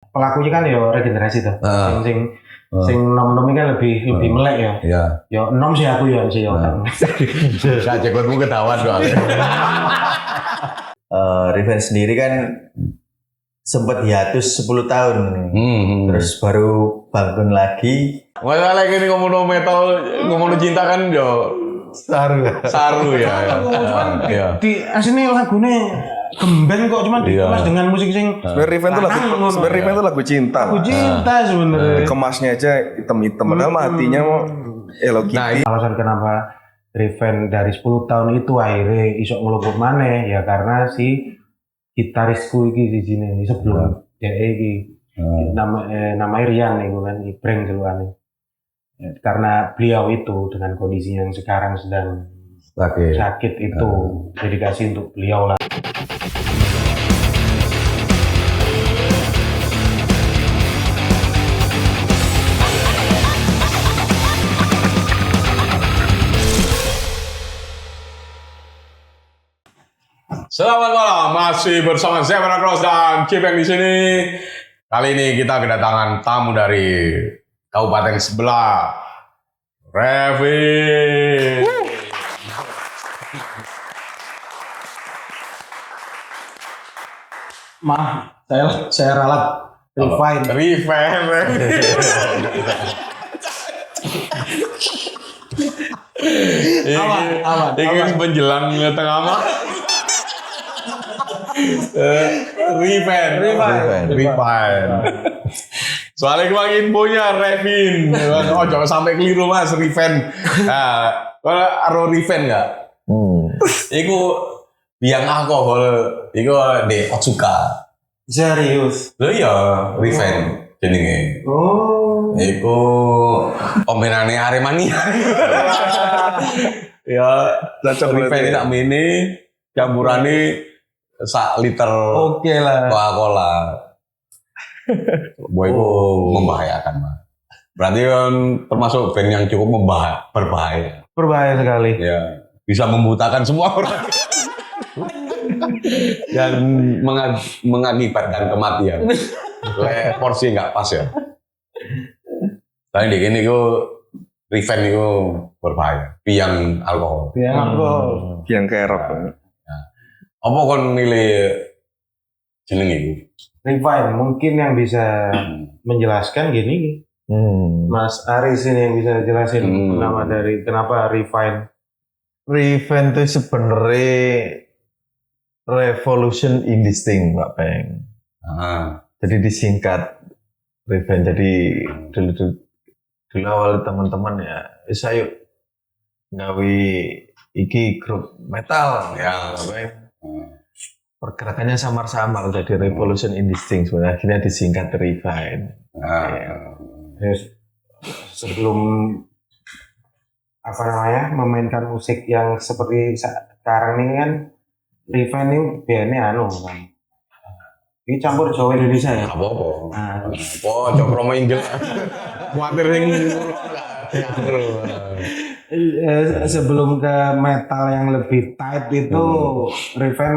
pelakunya kan ya regenerasi tuh. Sing nom-nom ini kan lebih melek ya. Iya. Ya nom sih aku ya sih ya. Saya cekutmu ketahuan soalnya. Revenge sendiri kan sempat hiatus 10 tahun. Terus baru bangun lagi. Masa lagi ini ngomong metal, ngomong cinta kan yo saru ya. Di asini lagunya gembeng kok cuma dikemas dengan musik sing Sebenarnya Revenge itu lagu cinta. lagu cinta sebenarnya. Kemasnya aja hitam-hitam, padahal hatinya mau Hello Kitty. Alasan kenapa Revenge dari 10 tahun itu akhirnya iso ngeluput maneh ya karena si gitarisku iki di sini sebelum dia iki nama Rian nih kan Ibreng keluarnya. Karena beliau itu dengan kondisi yang sekarang sedang sakit itu dedikasi untuk beliau lah. Selamat malam, masih bersama saya Zebra Cross dan Cipeng di sini. Kali ini kita kedatangan tamu dari kabupaten sebelah, Revin. Maaf, saya ralat Revine. Ini menjelang tengah malam. Revine. Soalnya gue infonya Revin. Oh jangan sampai keliru mas, Revine. Nah, kalau aro Revine nggak? Iku biang alkohol, iku di Otsuka. Serius? Lo ya Revine jenenge. Oh. Iku omenane Aremania. Ya, cocok Revine tak mini, campurannya sak liter Coca-Cola. Boy itu membahayakan, Mas. Berarti kan termasuk band yang cukup berbahaya. Berbahaya sekali. Ya, bisa membutakan semua orang. Dan mengakibatkan kematian. Porsi nggak pas ya. Tapi di sini Revenge itu berbahaya. Biang alkohol. Biang kerok. Apa kon milih jeneng itu? Revine mungkin yang bisa menjelaskan gini. Mas Aris ini yang bisa jelasin nama dari kenapa Revine. Revenge itu sebenarnya revolution in this thing, Pak Peng. Jadi disingkat Revenge. Jadi dulu awal teman-teman ya, ayo ngawi iki grup metal ya, pergerakannya samar-samar jadi revolution in this thing sebenarnya akhirnya disingkat Revine. Terus sebelum memainkan musik yang seperti sekarang ini kan Revine ini bandnya kan. Ini campur Jawa Indonesia ya. Apa-apa. Coba promo Inggris. Kuatir sing sebelum ke metal yang lebih tight itu Revine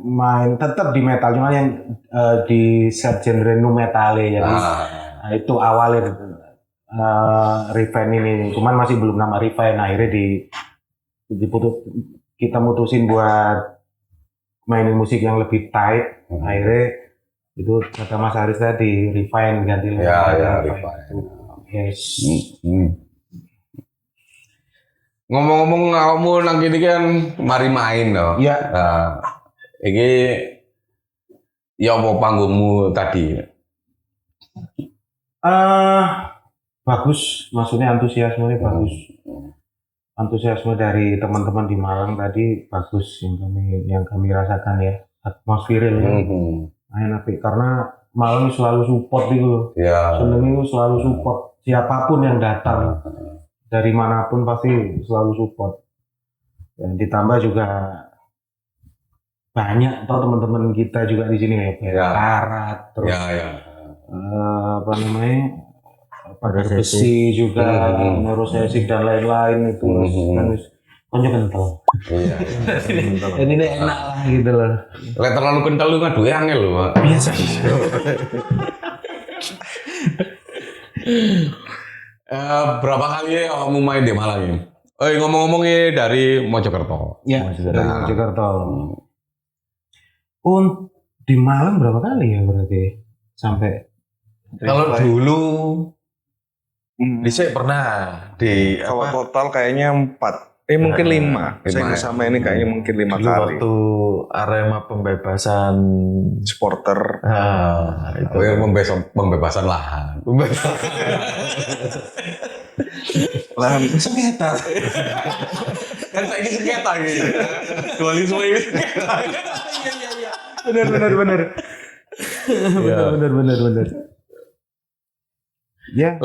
main tetap di metal cuma yang di subgenre nu metal ya. Nah, itu awalnya Revine ini cuman masih belum nama Revine. Akhirnya kita mutusin buat mainin musik yang lebih tight. Akhirnya itu kata Mas Aris tadi Revine ganti Revine. Yes. Ngomong-ngomong kamu nang kene kan mari main loh. Iya. Nah, iki ya apa panggungmu tadi? Bagus, maksudnya antusiasmenya bagus. Antusiasme dari teman-teman di Malang tadi bagus yang kami rasakan ya. Atmosfernya enak karena Malang selalu support gitu. Iya. Seneng selalu support siapapun yang datang. Dari manapun pasti selalu support. Dan ditambah juga banyak teman-teman kita juga di sini ya, karat terus pada besi juga, neurosesik dan lain-lain itu kan konyo kental. Iya. Ini enak lah gitu loh. Terlalu kental lu ngaduwe angel lho, Pak. Biasa. Berapa kali kamu main di Malang ini? Ngomong-ngomongnya dari Mojokerto. Ya, dari Mojokerto. Di Malang berapa kali ya berarti? Sampai Kalau dulu Dhisik pernah di Kalau total kayaknya 4. Mungkin 5. Saya sama ini kayaknya mungkin 5 dulu kali. waktu Arema pembebasan Supporter. Itu pembebasan lahan. Lahan Sengketa. Kan saya ini sengketa gitu. Dualisme ini sengketa. Iya. Benar. Ya.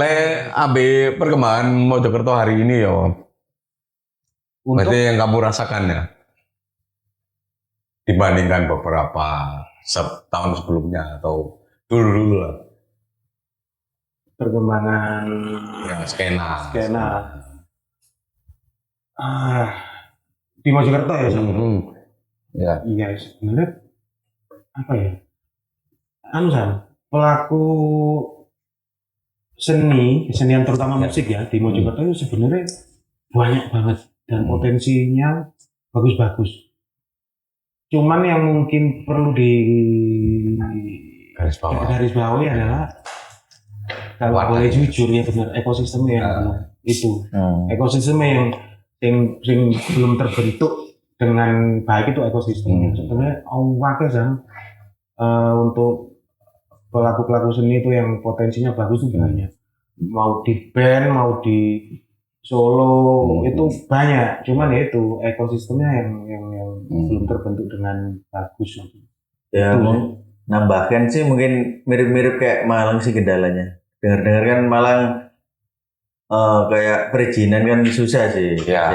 Ambil perkembangan Mojokerto hari ini yo. Berarti yang kamu rasakan ya dibandingkan beberapa tahun sebelumnya atau dulu lah. Perkembangan Ya, skena. Di Mojokerto ya sama. Ya. Iya sebenarnya apa ya? Pelaku kesenian terutama musik ya di Mojokerto itu sebenarnya banyak banget dan potensinya bagus-bagus. Cuman yang mungkin perlu di garis bawahi adalah kalau boleh jujur ya benar ekosistemnya yang belum itu. Ekosistemnya yang belum terbentuk dengan baik itu ekosistemnya. Sebenarnya awalnya untuk pelaku seni itu yang potensinya bagus itu banyak. Mau di band, mau di solo itu banyak. Cuman ya itu ekosistemnya yang belum terbentuk dengan bagus. Ya mau nambahkan sih mungkin mirip-mirip kayak Malang sih kendalanya. Dengar-dengar kan Malang kayak perizinan kan susah sih. Ya.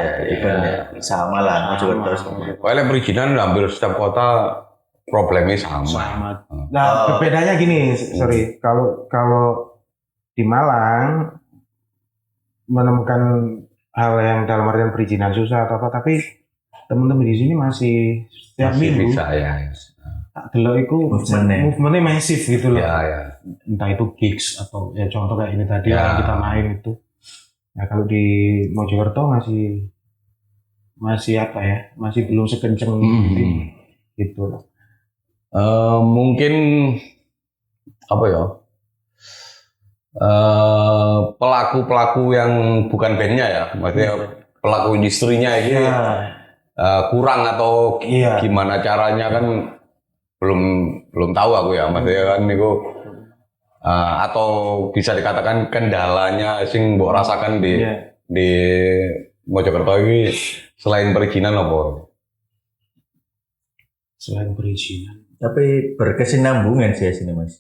Sama lah Mojokerto. Soalnya perizinan hampir setiap kota problemnya sama. Nah, bedanya gini, sorry, kalau di Malang menemukan hal yang dalam artian perizinan susah atau apa, tapi teman-teman di sini masih setiap minggu bisa ya. Tak delok iku movementnya masif gitu loh. Ya. Entah itu gigs atau ya contoh kayak ini tadi yang kita main itu. Nah kalau di Mojokerto masih apa ya? Masih belum sekenceng gitu loh. Mungkin apa ya? Pelaku yang bukan bandnya ya, maksudnya pelaku industrinya ini kurang atau gimana caranya kan belum tahu aku ya, maksudnya kan itu atau bisa dikatakan kendalanya sing mbok rasakan di Mojokerto ini selain perizinan apa? Selain perizinan. Tapi berkesinambungan sih sini Mas.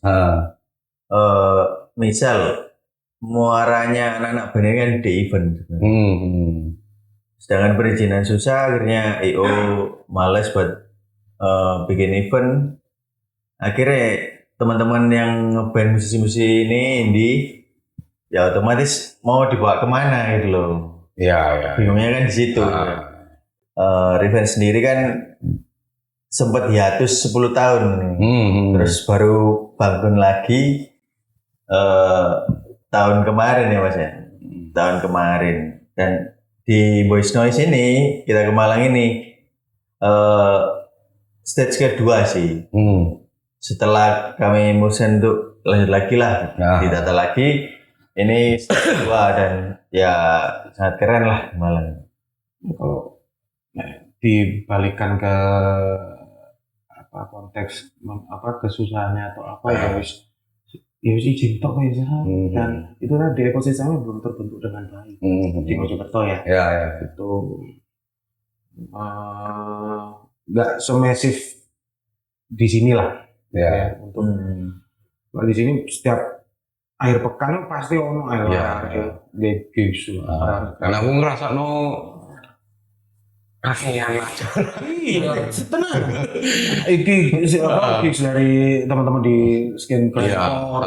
Misal muaranya anak-anak band kan di event. Sedangkan perizinan susah, akhirnya IO males buat bikin event. Akhirnya teman-teman yang ngeband musisi-musisi ini indie ya otomatis mau dibawa kemana gitu loh. Ya. Bingungnya kan di situ. Revenge sendiri kan sempat hiatus 10 tahun. Terus baru bangun lagi tahun kemarin ya Mas ya. Tahun kemarin. Dan di Boys Noise ini, kita ke Malang ini stage kedua sih. Setelah kami mutusin untuk lanjut lagi lah, ditata lagi. Ini stage kedua dan ya sangat keren lah Malang. Kalau dibalikan ke konteks kesusahannya atau apa ya wis izin tok ya dan itu tadi ekosistemnya belum terbentuk dengan baik di Mojokerto ya. Itu nggak semasif di sini lah untuk di sini setiap akhir pekan pasti ono gigs karena aku ngerasa kasihan aja. Iya, tenang. Iki gigs dari teman-teman di Skin Creator.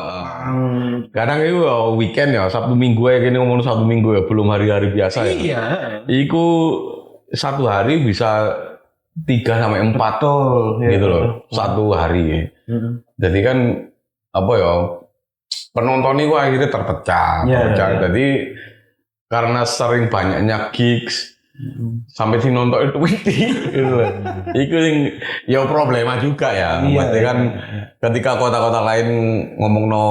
Kadang itu weekend ya, Sabtu Minggu ya, gini ngomong Sabtu Minggu ya, belum hari-hari biasa ya. Iya. Iku satu hari bisa 3-4 gitu loh, satu hari. Jadi kan apa ya, penonton itu akhirnya terpecah. Iya, terpecah. iya. Jadi karena sering banyaknya gigs sampai si nonton itu gitu. Itu yang ya problema juga ya. Iya, Berarti kan ketika kota-kota lain ngomong no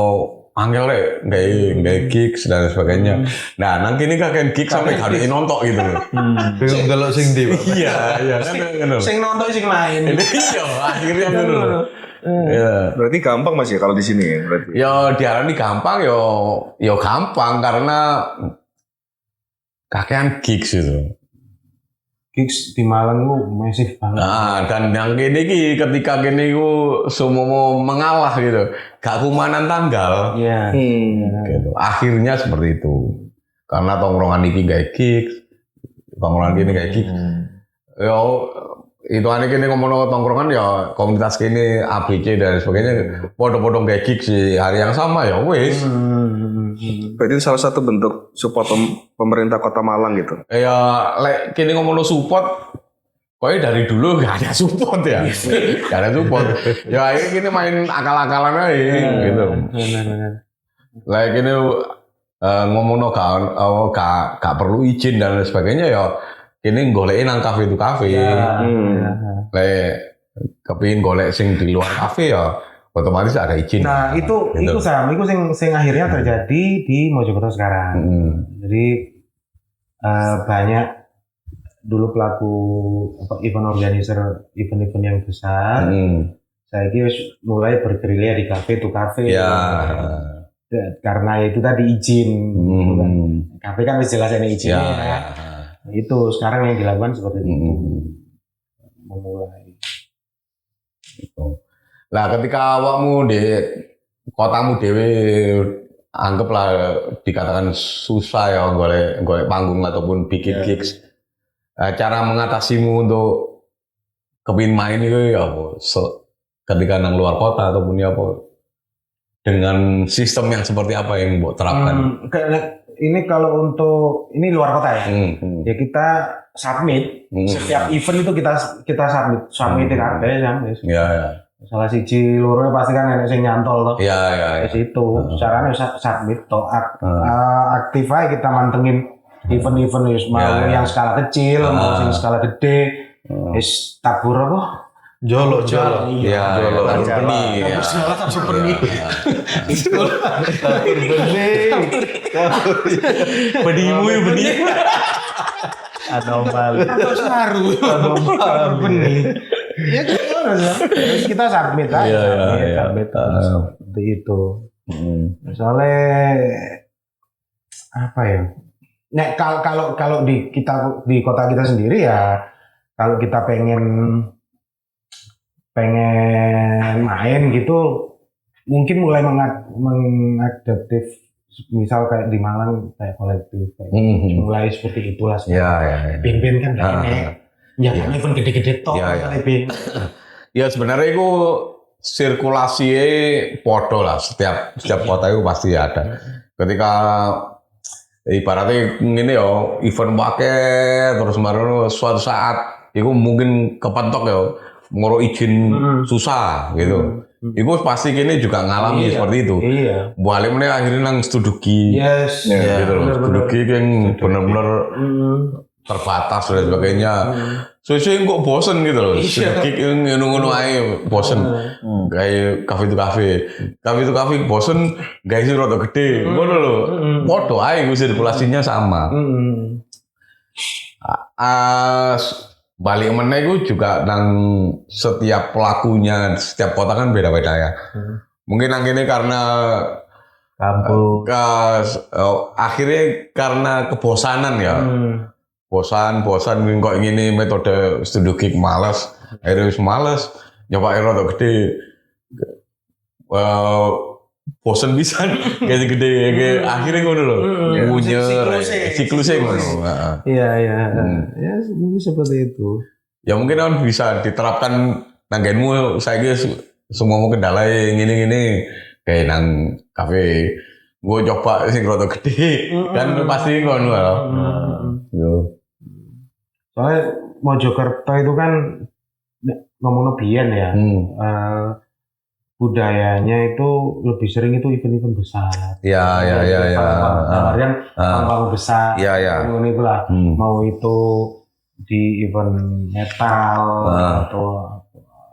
angel nggak gigs dan sebagainya. Nah, nanti ini kakek gigs sampai hari ini nonton gitu loh. Bingung kalau sing di. Iya, kan ngono. Sing nonton sing main. Iya, akhirnya ngono loh. Iya. Berarti gampang Mas ya kalau di sini ya berarti. Ya diarani gampang yo gampang karena kakean gigs itu. Gigs di Malang itu masif banget. Nah, dan yang gini ketika gini ku semua mengalah gitu. Gak kumanan tanggal. Iya. Gitu. Akhirnya seperti itu. Karena tongkrongan ini kayak gigs, tongkrongan gini kayak gigs. Yo itu aneh gini ngomong tongkrongan ya komunitas gini ABC dan sebagainya. Podo-podo kayak gigs di hari yang sama ya wis. Berarti itu salah satu bentuk support pemerintah Kota Malang gitu. Ya lek kini ngomong support. Pokoknya dari dulu gak ada support ya, gak ada support. Ya akhirnya gini main akal-akalan aja gitu. Like gini ngomong gak perlu izin dan sebagainya ya. Kini golekin nang kafe itu kafe. Like kepingin golek sing di luar kafe ya, otomatis ada izin. Nah itu Sam, itu sing akhirnya terjadi di Mojokerto sekarang. Jadi banyak dulu pelaku event organizer event-event yang besar, saya kira mulai bergerilya di kafe to kafe. Ya. Karena itu tadi izin. Kafe kan jelas ini izinnya. Ya. Itu sekarang yang dilakukan seperti itu. Memulai. Nah, ketika awakmu di kotamu dewe anggaplah dikatakan susah ya golek panggung ataupun bikin gigs. Cara mengatasimu untuk kepingin main itu ya apa? Ketika nang luar kota ataupun ya apa? Dengan sistem yang seperti apa yang buat terapkan? Ini kalau untuk ini luar kota ya, ya kita submit setiap event itu kita submit kabeh ya. Ya. Salah siji loro pasti kan enek sing nyantol toh. Ya. Di situ caranya submit toh aktif aja kita mantengin event-event mau yang skala kecil mau yang skala gede wis tabur apa? Jolo. Iya, Ini ya. Super nih. Benimu ya benih. Anomali. Atau senaru. Benih. Ya terus kita submit aja. Submit seperti itu. Soalnya apa ya? Nah, kalau di kota kita sendiri ya, kalau kita pengen main gitu mungkin mulai mengadaptif misal kayak di Malang kayak kolektif kayak mulai seperti itulah Ya. Band kan ya event gede-gede toh Ya sebenarnya itu sirkulasinya podo lah setiap kota itu pasti ada. Ketika ibaratnya ini ya event pakai terus kemarin suatu saat itu mungkin kepentok ya ngurus izin susah gitu. Itu pasti kini juga ngalami seperti itu. Iya. Balik meneh akhirnya nang studuki. Yes. Gitu loh. Studuki yang benar-benar terbatas dan sebagainya. Sesuai kok bosen gitu loh. Studuki yang ngono-ngono ae bosen. Kayak kafe itu kafe bosen, guys itu rada gede. Ngono lho. Podo ae sirkulasinya sama. Balik meneh itu juga nang setiap pelakunya setiap kota kan beda-beda ya. Mungkin nang ini karena Kampung. akhirnya karena kebosanan ya. Bosan kok ini metode studio gig malas. Akhirnya malas nyoba rada gede. Bosan bisa gede akhirnya ngono lho. Munyer siklusnya ngono. Iya. Ya mungkin seperti itu. Ya mungkin kan bisa diterapkan nanggenmu saya semua mau kendala ngene kayak nang kafe gue coba sing rada gede kan pasti ngono lho. Soalnya Mojokerto itu kan ngomongnya biyen ya. budayanya itu lebih sering itu event-event besar. Ya. Kemarin panggung besar. Ya. Ini lah. Mau itu di event metal atau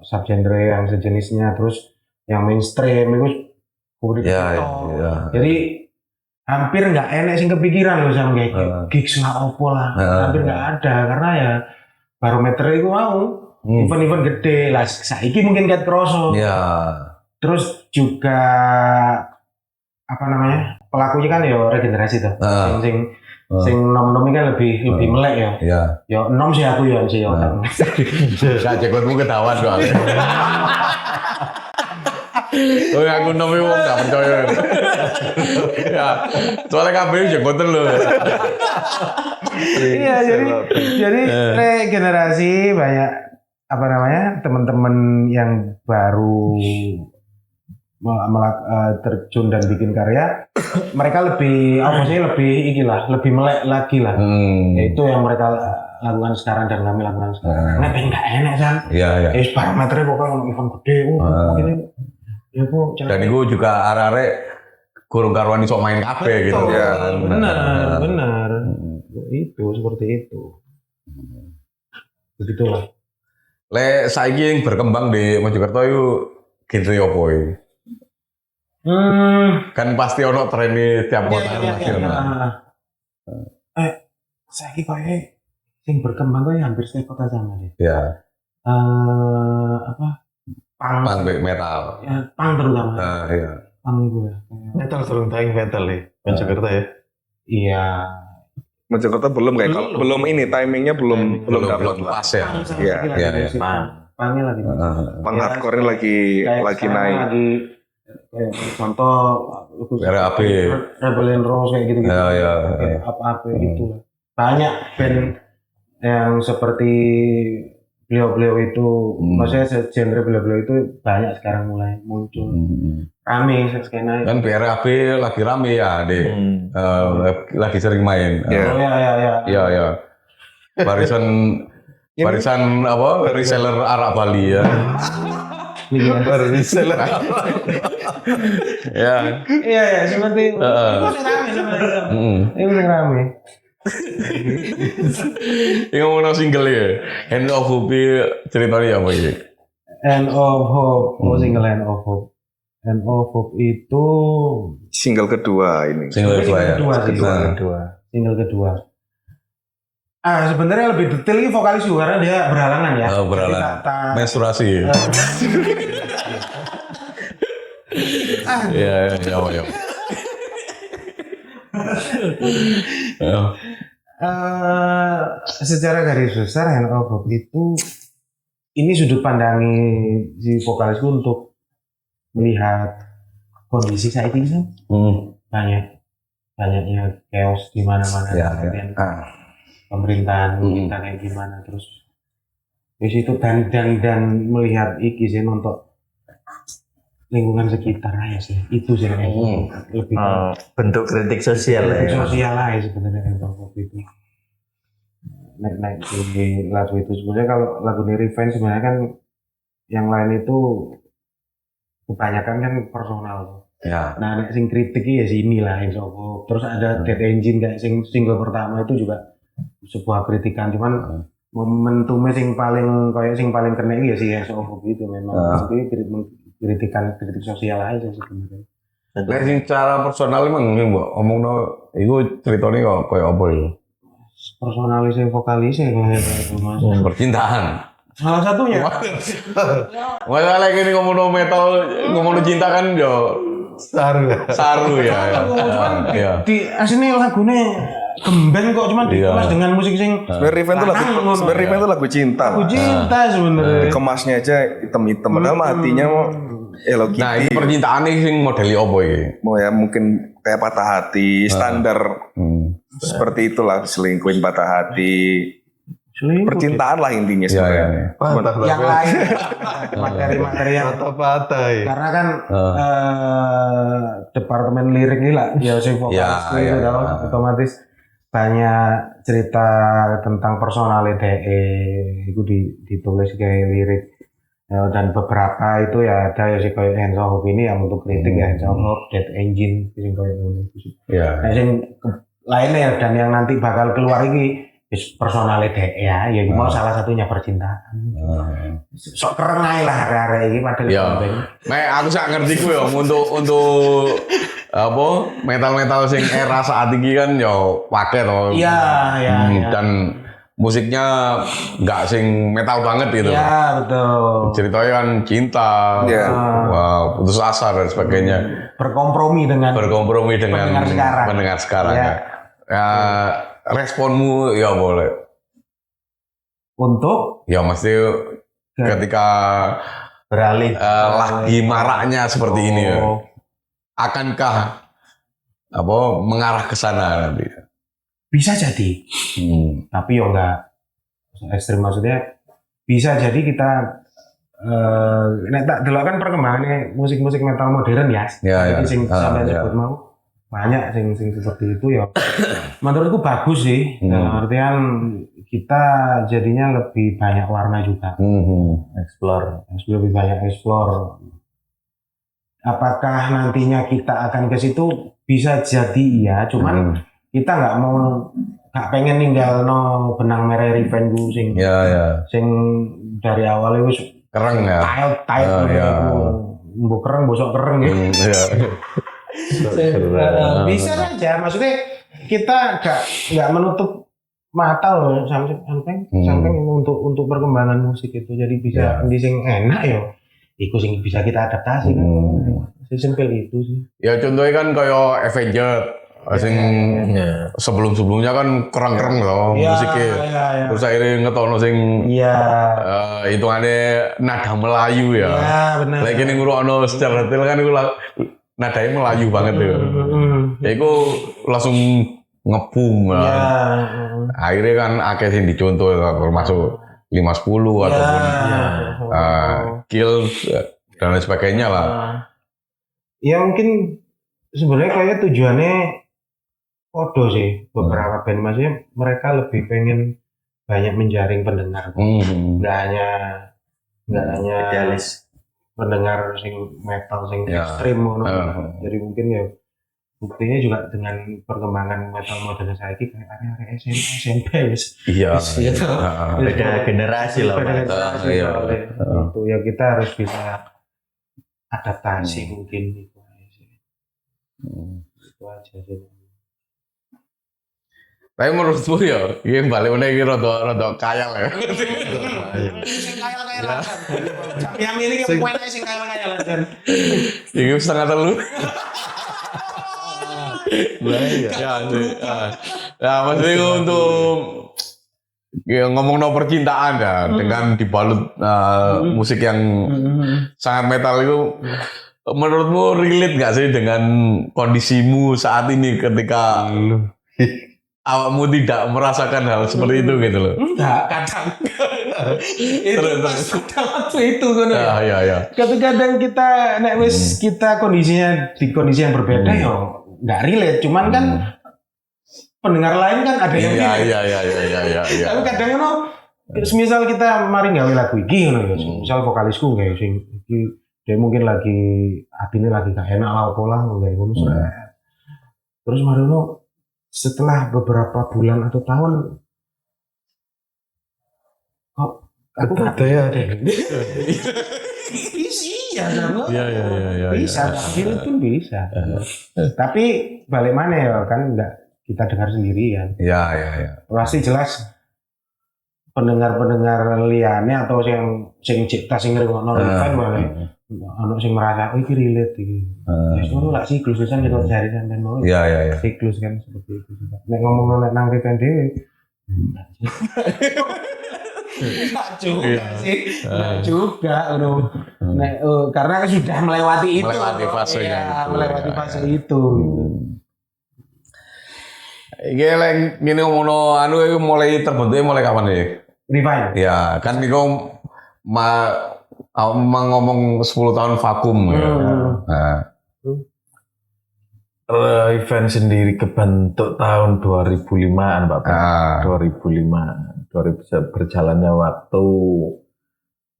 subgenre yang sejenisnya, terus yang mainstream itu Ya. Jadi hampir nggak enak sih kepikiran loh sama kayak gigs lah opo lah. Hampir nggak ada karena ya barometer itu mau event-event gede lah. Saiki mungkin kayak kroso. Ya. Terus juga apa namanya, pelakunya kan ya regenerasi tuh. Sing nom-nom kan lebih melek ya. Ya. Ya nom sih aku ya sih ya. Gak cekotmu ketahuan soalnya. Oh aku nomi wong gak percaya. Ya, soalnya kabeh jenggoten lho. Iya, jadi regenerasi banyak apa namanya teman-teman yang baru terjun dan bikin karya, mereka lebih lebih melek lagi lah. Itu yang mereka lakukan sekarang dan kami lakukan sekarang. Nah, enggak enak kan? Iya. Parameternya pokoknya event gede, ini. Ya bu, dan itu juga arek-arek kurung karuan iso main kabeh gitu ya. Benar. Itu seperti itu. Begitulah. Saiki yang berkembang di Mojokerto itu genre opo iki? Kan pasti ono tren di tiap kota nasional. Saiki koyo sing berkembang koyo hampir setiap kota sama deh. Ya. Punk metal. Ya, punk terutama. Iya. Punk itu ya. Metal sering tayang metal ya. Mojokerto ya. Iya. Mojokerto belum kayak kalau belum ini timingnya belum dapat pas ya. Iya. Punknya lagi. Punk hardcore lagi naik. Lagi kayak contoh RAP. Rebellion Rose kayak gitu. Ya. Apa gitu. Banyak band yang seperti beliau itu, maksudnya genre beliau itu banyak sekarang mulai muncul. Rame skena. Kan BRAB lagi rame ya, Dek. Lagi sering main. Iya. Barisan apa? Reseller arak Bali ya. Reseller. Iya, seperti itu. Itu rame sebenarnya. Itu rame. Ini ngomong single ya, Hand of Hope ceritanya apa ini? Hand of Hope, single Hand of Hope. Hand of Hope itu single kedua ini. Single kedua. Sebenarnya lebih detail ini vokalis juga karena dia berhalangan ya. Berhalangan. Menstruasi. Iya. Secara garis besar Hand of Hope itu ini sudut pandangi si vokalisku untuk melihat kondisi saat ini banyaknya chaos di mana-mana, pemerintahan kita kayak gimana, terus di situ dan melihat iki sih untuk lingkungan sekitar aja sih, itu sih lebih bentuk kritik sosial ya. Sosial aja sebenarnya Hand of Hope itu. Naik di lagu itu sebenarnya, kalau lagu ini Revenge sebenarnya kan yang lain itu kebanyakan kan personal. Ya. Nah, sing kritik ya sini lah Hand of Hope. Terus ada Dead Engine kayak single pertama itu juga sebuah kritikan, cuman momentumnya sing paling kena ya si Hand of Hope itu memang kritik sosial aja sebenarnya. Nah, secara personal emang mbok omongno iku ceritane kok koyo apa ya? Personalisasi vokalisnya kayak percintaan. Salah satunya. Wah, lagi ini ngomong metal, ngomong cinta kan yo saru ya. Iya. Di aslinya lagunya gembeng kok, cuman dikemas dengan musik sing sebenarnya Revenge itu lagu cinta. Lagu cinta sebenarnya. Kemasnya aja hitam-hitam, padahal hatinya mau Hello Kitty. Nah, ini percintaan ini sing modeli apa iki? Mau ya mungkin kayak patah hati, standar seperti itulah, selingkuhin, patah hati. Percintaan lah intinya sebenarnya. Yang lain materi-materi yang patah-patah ya. Karena kan departemen lirik ini lah ya sing vokalis itu otomatis banyak cerita tentang personality itu ditulis kayak lirik Dan beberapa itu ya ada ya sih kayak Hands of Hope ini yang untuk kritik ya Hands of Hope, Dead Engine sing kayak ngono itu sih. Ya. Nah sing lainnya dan yang nanti bakal keluar ini personalnya ya mau salah satunya percintaan. Sok keren aja lah area ini padahal. Ya. Aku sak ngerti ku ya untuk apa metal sing era saat ini kan ya pakai toh. Iya. Dan musiknya nggak sing metal banget gitu. Iya betul. Ceritanya kan cinta, putus asa dan sebagainya. Berkompromi dengan pendengar sekarang. Ya, responmu ya boleh. Untuk? Ya mesti ketika beralih lagi maraknya seperti ini ya. Akankah mengarah ke sana nanti? Bisa jadi, tapi ya enggak ekstrim, maksudnya bisa jadi kita tak delok kan perkembangannya musik-musik metal modern ya. Jadi sing sampai sebut mau banyak sing seperti itu ya. Menurutku bagus sih. Artian kita jadinya lebih banyak warna juga. Lebih banyak explore. Apakah nantinya kita akan ke situ? Bisa jadi iya, cuman kita nggak pengen ninggal no benang merah Revenge sing sing dari awal itu keren ya mbok keren bosok keren ya bisa saja, maksudnya kita nggak menutup mata loh samping untuk perkembangan musik itu, jadi bisa di sing enak ya iku sing bisa kita adaptasi kan sesimpel itu sih ya. Contohnya kan kayak Avenged sing sebelum-sebelumnya kan keren-keren loh musiknya. Terus akhirnya ngetono sing hitungannya nada Melayu ya. Benar. Lagi ning ngrungokno secara detail kan iku nadanya Melayu banget ya. Ya iku langsung ngepung. Akhirnya kan akeh sing dicontoh termasuk 510 ataupun Kill dan lain sebagainya lah. Ya mungkin sebenarnya kayak tujuannya podo sih beberapa band, maksudnya mereka lebih pengen banyak menjaring pendengar, nggak hanya idealis pendengar sing metal sing ekstrim, jadi mungkin ya buktinya juga dengan perkembangan metal modern saya ini kayak area SMP wis. Beda generasi lah. Itu ya kita harus bisa adaptasi mungkin itu aja sih. Tapi menurutmu ya, ini balik mana ini rada kayal ya. Sing kayal-kayalan. Yang ini kan kuenake sing kayal-kayalan kan. Ini setengah telu. Ya, maksudnya untuk ngomong no percintaan ya, dengan dibalut musik yang sangat metal itu, menurutmu relate nggak sih dengan kondisimu saat ini ketika awakmu tidak merasakan hal seperti itu gitu loh? Enggak, kadang. Itu waktu itu kan ya. Kadang kita kita kondisinya di kondisi yang berbeda ya nggak relate, cuman kan pendengar lain kan ada yang Iya. Tapi kadang misal kita mari gawe lagu iki ngono ya, misal vokalisku kayak sing iki dia mungkin lagi hatinya lagi gak enak lah pola kayak ngono. Terus mari setelah beberapa bulan atau tahun kok aku ada ya bisa film pun bisa tapi balik mana ya kan enggak kita dengar sendirian ya pasti jelas pendengar liane atau sing cipta sing ngrungokno kan malah ono sing merasa iki relate iki. Wis ngono lak siklus kan kita cari sampean mau. Iya. Siklus kan seperti itu juga. Nek ngomong nang Revenge dhewe. Enggak juga ngono. Nek karena sudah melewati itu. Melewati fasenya itu. Melewati fase itu. Iki lek ngene ngomongno iku mulai terbentuknya mulai kapan nih? Revenge. Ya, kan niku ngomong 10 tahun vakum ya. Event sendiri kebentuk tahun 2005-an, Pak. 2005. Berjalannya waktu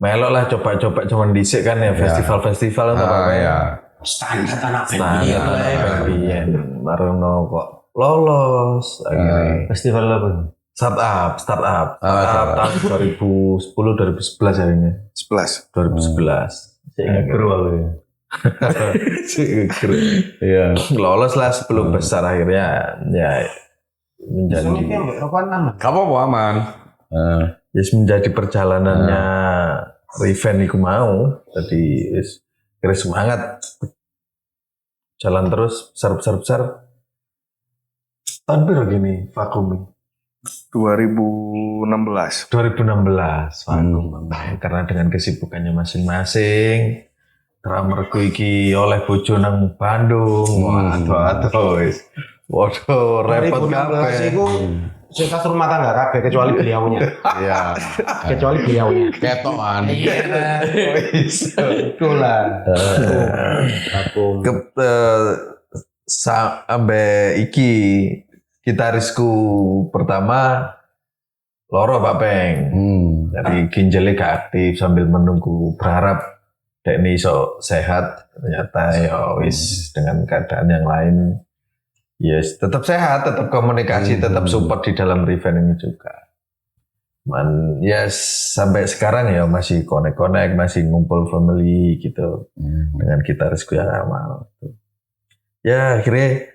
melok lah coba-coba cuman dhisik kan ya festival-festival atau apa ya. Standar anak band Standar biyen lah. band Marono kok lolos akhirnya. Festival apa? Startup tahun 2010 2011 akhirnya. 11. 2011. Kru aku ya. Iya. Lolos lah 10 besar akhirnya ya menjadi Soalnya mbak rokokan nama. Gak apa-apa aman. yes, menjadi perjalanannya Riven iku mau. Jadi yes, kira semangat jalan terus besar. Tahun berapa gini vakum 2016. 2016 vakum karena dengan kesibukannya masing-masing. Drummerku iki oleh bojo nang Bandung. Waduh wis. Waduh repot 2016 kabeh. itu saya rumah tangga kabeh kecuali beliaunya. Iya. Kecuali beliaunya. Ketokan. Itulah. Vakum. Sampai iki gitarisku pertama loro Pak Peng. Jadi ginjalnya gak aktif sambil menunggu berharap dek ini iso sehat, ternyata ya wis dengan keadaan yang lain yes tetap sehat, tetap komunikasi, tetap support di dalam Riven ini juga. Yes sampai sekarang ya masih connect, masih ngumpul family gitu dengan gitarisku yang amal. Ya akhirnya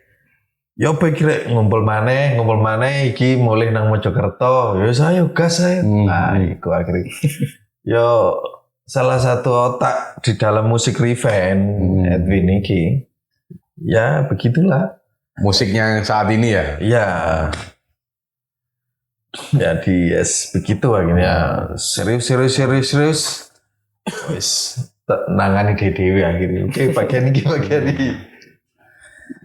ya kira ngumpul maneh iki mulai nang Mojokerto. Ya saya gas saya. Nah, iku akhirnya. Yo salah satu otak di dalam musik Riven Edwin iki. Ya begitulah. Musiknya saat ini ya. Ya. Jadi yes begitu akhirnya. Serius. Wis nangani dewe akhirnya. Oke, bagian ini.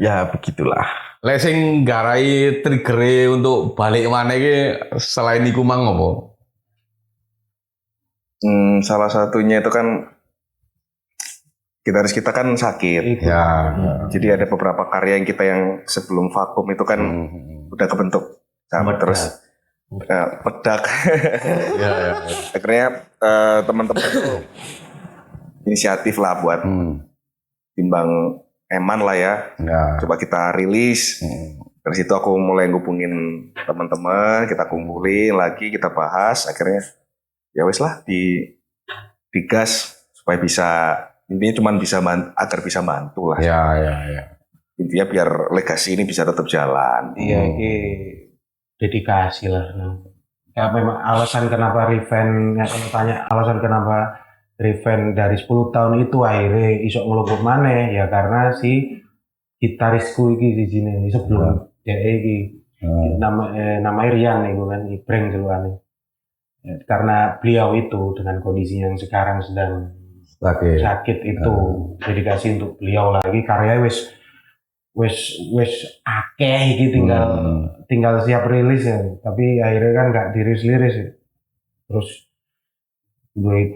Ya begitulah. Lek sing garai trigger untuk balik mana iki selain iku mang apa? Salah satunya itu kan gitaris kita kan sakit. Ya. Jadi ada beberapa karya yang kita yang sebelum vakum itu kan udah kebentuk sama terus pedak. Ya. Akhirnya teman-teman itu inisiatif lah buat timbang eman lah ya. Coba kita rilis. Dari situ aku mulai ngubungin teman-teman, kita kumpulin lagi, kita bahas. Akhirnya ya wes lah digas supaya bisa, intinya cuma bisa agar bisa bantu lah. Ya. Intinya biar legasi ini bisa tetap jalan. Iya, ini dedikasi lah. Ya memang alasan kenapa Riven, ya kalau tanya alasan kenapa Riven dari 10 tahun itu akhirnya iso ngelupuk maneh ya karena si gitarisku iki di sini sebelum dia iki nama Rian nih kan Ibreng jeluane. Karena beliau itu dengan kondisi yang sekarang sedang sakit itu dedikasi untuk beliau lagi karya wis akeh iki tinggal siap rilis ya tapi akhirnya kan nggak dirilis ya. Terus duit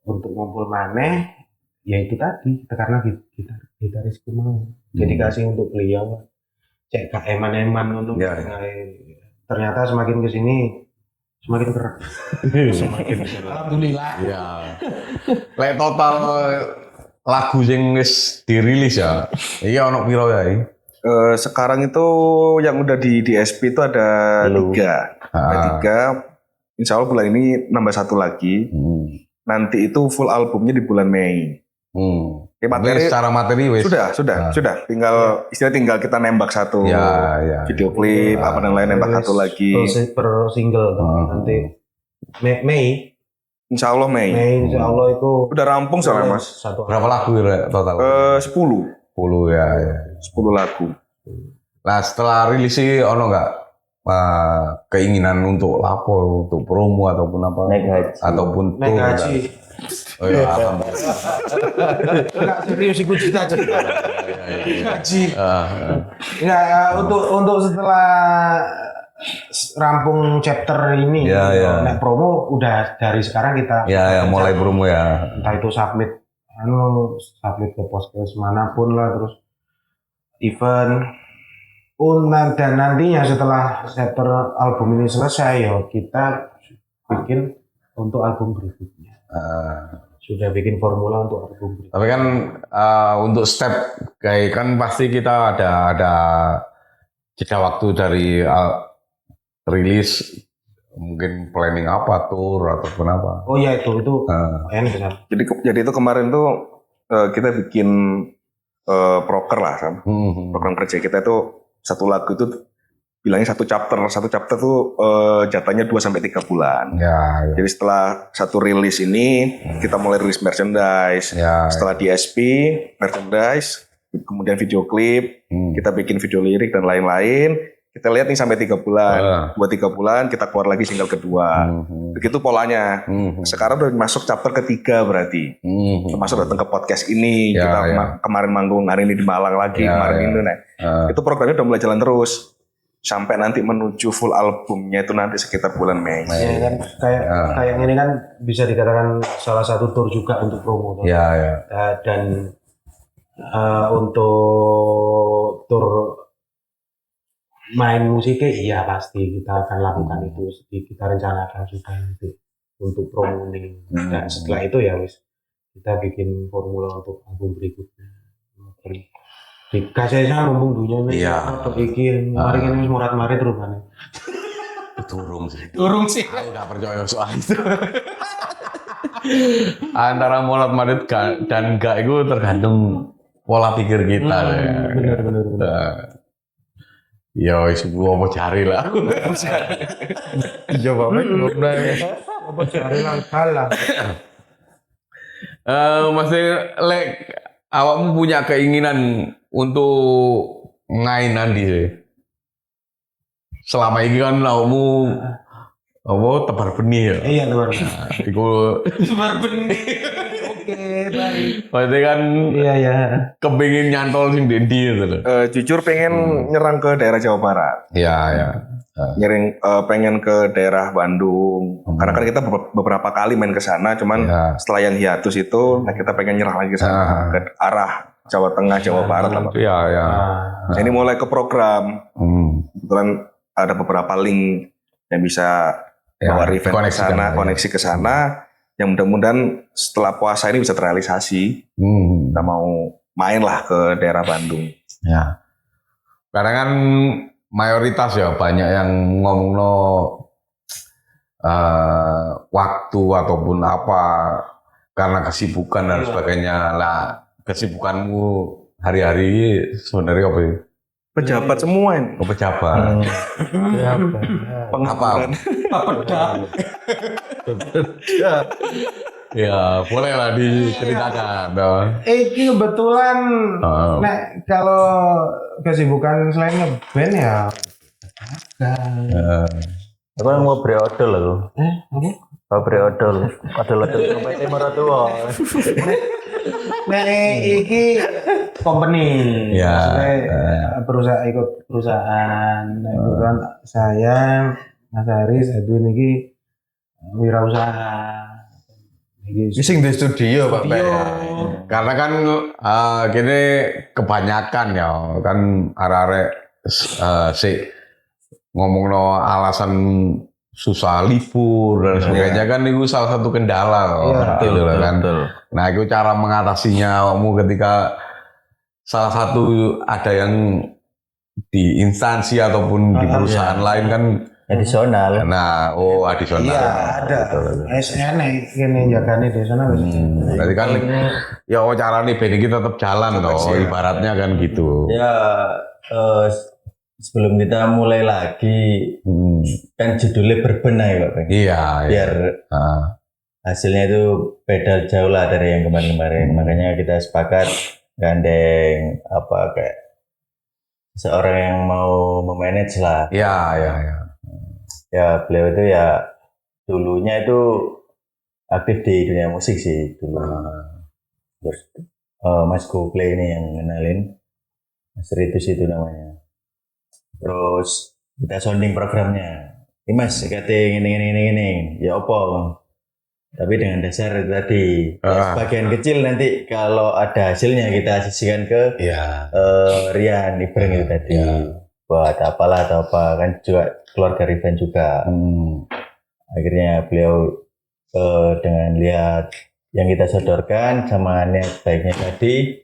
untuk ngumpul maneh ya itu tadi karena gitarisku mau dedikasi untuk beliau cek gak eman-eman untuk ternyata semakin kesini semakin keras. Alhamdulillah. Ya. Lek total lagu sing wis dirilis ya. Iya ono piro ya iki? Sekarang itu yang udah di DSP itu ada 3. Ada 3. Insya Allah bulan ini nambah 1 lagi. Nanti itu full albumnya di bulan Mei. Materi secara materi wis sudah. Tinggal kita nembak satu video klip apa dan lain nembak satu lagi. Per single nanti Mei. Insya Allah Mei. Insya Allah itu udah rampung soalnya Mas. Berapa lagu total? 10 ya. 10 lagu. Nah setelah rilis sih ono nggak keinginan untuk lapo, untuk promo ataupun apa? Naik haji. Ataupun naik haji. Oh iya, alhamdulillah. Enggak serius ikut cita-cita. Haji. Enggak untuk setelah rampung chapter ini, naik promo udah dari sekarang kita. Mulai promo ya. Entah itu submit ke poskes manapun lah terus event. Dan nantinya setelah chapter album ini selesai kita bikin untuk album berikutnya. Sudah bikin formula untuk album berikutnya. Tapi kan untuk step kayak kan pasti kita ada jeda waktu dari rilis, mungkin planning apa, tour ataupun apa. Oh ya itu enak kan. Jadi itu kemarin tuh kita bikin proker lah, Sam. Program kerja kita itu satu lagu itu bilangnya satu chapter tuh jatahnya 2-3 bulan. Ya. Jadi setelah satu rilis ini kita mulai rilis merchandise. Setelah DSP, merchandise, kemudian video klip, kita bikin video lirik dan lain-lain. Kita lihat nih sampai 3 bulan, 2-3 bulan kita keluar lagi single kedua. Begitu polanya. Sekarang udah masuk chapter ketiga berarti. Termasuk datang ke podcast ini, kita kemarin manggung, hari ini di Malang lagi, kemarin ini. Itu programnya udah mulai jalan terus. Sampai nanti menuju full albumnya itu nanti sekitar bulan Mei. Ya kan kayak ini kan bisa dikatakan salah satu tour juga untuk promo. Dan untuk tour main musiknya iya pasti kita akan lakukan itu, kita rencanakan juga untuk promo ini. Dan setelah itu ya wis kita bikin formula untuk album berikutnya. Dikasih saya ngomong dunia ini atau bikin mari ini murat-marit rupanya. Turung sih. Aku gak percaya soal itu. Antara murat-marit dan enggak itu tergantung pola pikir kita. Benar. Ya wis gua mau cari lah. Coba Apa cari langkah. Masih awakmu punya keinginan untuk ngain nanti selama ini kan awakmu tebar benih ya. Iya tebar. Iku Tebar benih. Oke baik. berarti kan Iya. kepingin nyantol sing dendi gitu. Jujur pengen nyerang ke daerah Jawa Barat. Iya. Pengen ke daerah Bandung. Karena kan kita beberapa kali main ke sana, cuman setelah yang hiatus itu, kita pengen nyerang lagi ke sana, ke arah Jawa Tengah, Jawa Barat. Iya. Ini mulai ke program. Kebetulan ada beberapa link yang bisa bawa event ke sana, koneksi ke sana. Yang mudah-mudahan setelah puasa ini bisa terrealisasi. Kita mau main lah ke daerah Bandung. Ya. Karena kan mayoritas ya banyak yang ngomong waktu ataupun apa karena kesibukan dan sebagainya lah. Kesibukanmu hari-hari sebenarnya apa ya? Pejabat semua ini. Pejabat. Pengangguran. Ya, boleh lah diceritakan. Ini kebetulan nek kalau kesibukan selain ngeband ya. Aku yang mau pre-odol loh. Apa? Mau pre-odol. Odol-odol sampai timur tua. Nek iki company. Ya. Maksudnya ikut perusahaan. Kebetulan saya Mas Haris Edwin iki wirausaha. Ini sing di studio Pak. Karena kan gini kebanyakan ya kan arek-arek ngomong alasan susah libur dan sebagainya kan itu salah satu kendala gitu kan. Nah itu cara mengatasinya kamu ketika salah satu ada yang di instansi ataupun di perusahaan lain kan addisional. Nah, addisional. Iya, ada. SN ini jagane di sana. Berarti kan ya cara nih band kita tetap jalan toh, ibaratnya kan gitu. Ya sebelum kita mulai lagi kan judulnya berbenah ya Pak. Iya. Biar hasilnya itu beda jauh lah dari yang kemarin-kemarin. Makanya kita sepakat gandeng kayak seorang yang mau memanage lah. Iya. Ya beliau itu ya dulunya itu aktif di dunia musik sih dulu. Terus Mas Goplay ini yang ngenalin, Mas Ritus itu namanya. Terus kita sounding programnya. Ini Mas kata ini, ya apa? Tapi dengan dasar tadi sebagian kecil nanti kalau ada hasilnya kita sisihkan ke Rian Ibreng itu tadi. Buat apalah atau apa kan juga keluarga Riven juga. Akhirnya beliau dengan lihat yang kita sodorkan sama niat baiknya tadi,